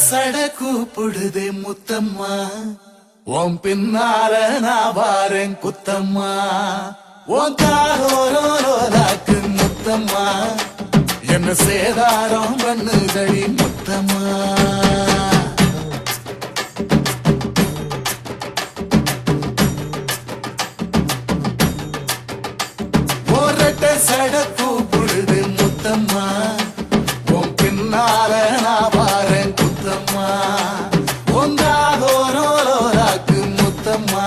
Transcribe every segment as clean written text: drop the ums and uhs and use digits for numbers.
சட கூப்பிடுதே முத்தம்மா, உன் பின்னால நான் வாரேன் குத்தம்மா, உன் காரோரோராக்கு முத்தம்மா, என்ன சேதாரம் பண்ணுதடி முத்தம்மா. சட கூப்பிடுது முத்தம்மா, உன் பின்னால நான் வாரேன் குத்தம்மா, உங்காதோரோராக்கு முத்தம்மா,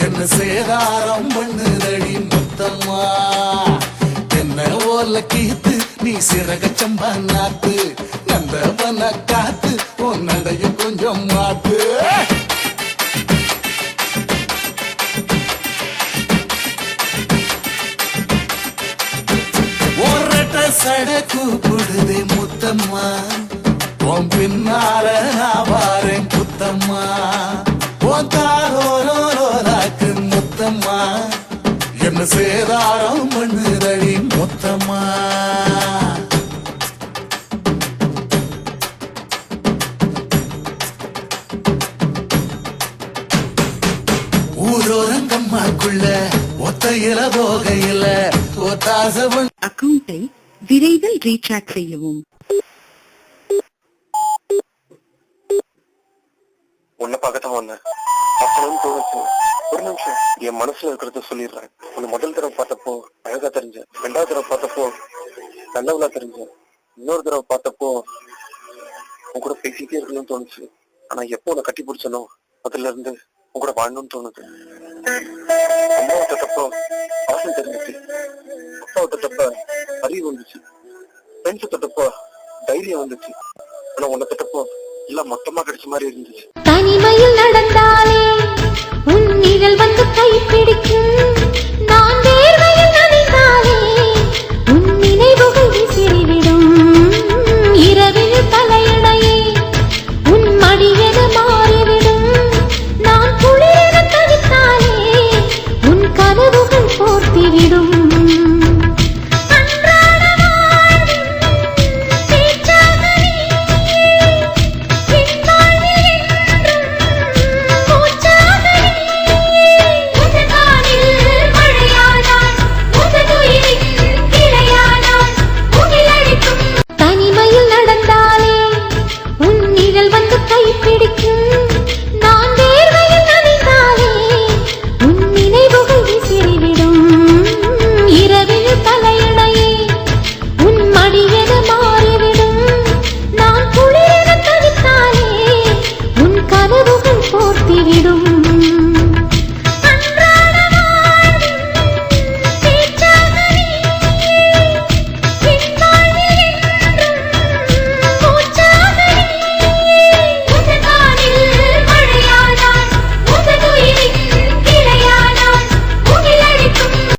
என்ன சேதாரம் பண்ணுதடி முத்தம்மா. என்ன ஓல கீத்து நீ சிறக சம்பா நாத்து, நந்தவன காத்து உன் நடையும் கொஞ்சம் மாத்து. சட கூப்பிடுதே முத்தம்மா, உன் பின்னால நான் வாரேன் குத்தம்மா, உன் காரோரோராக்கு முத்தம்மா, என்ன சேதாரம் பண்ணுதடி முத்தம்மா. ஊரோரங்கம்மாக்குள்ள ஒத்தையில போகையில ஒத்தாசவன் அக்கவுண்டை விரைவில் ரீசார்ஜ் செய்யவும். உன்னை பார்க்கத்தான் வந்தேன். அப்பனும் தோணுச்சு. ஒரு நிமிஷம் என் மனசுல இருக்கிறத சொல்லிடுறேன். உன்னை முதல் தடவை பார்த்தப்போ அழகா தெரிஞ்சேன், ரெண்டாவது தடவை பார்த்தப்போ நல்லவளா தெரிஞ்சேன், இன்னொரு தடவை பார்த்தப்போ உன் கூட பேசிட்டே இருக்கணும்னு தோணுச்சு. ஆனா எப்போ உன்னை கட்டி பிடிச்சனோ அதுல இருந்து உன் கூட வாழணும்னு தோணுது. அம்மாவை தொட்டப்போ பாசம் தெரிஞ்சிச்சு, அப்பாவை தொட்டப்ப அறிவு வந்துச்சு, ஃப்ரெண்ட்ஸை தொட்டப்போ தைரியம் வந்துச்சு. ஆனா உன்னை தொட்டப்போ எல்லாம் மொத்தமா கிடைச்ச மாதிரி இருந்துச்சு. தனிமையில் நடந்தாலே உன் நிழல் வந்து கை பிடிக்கும்.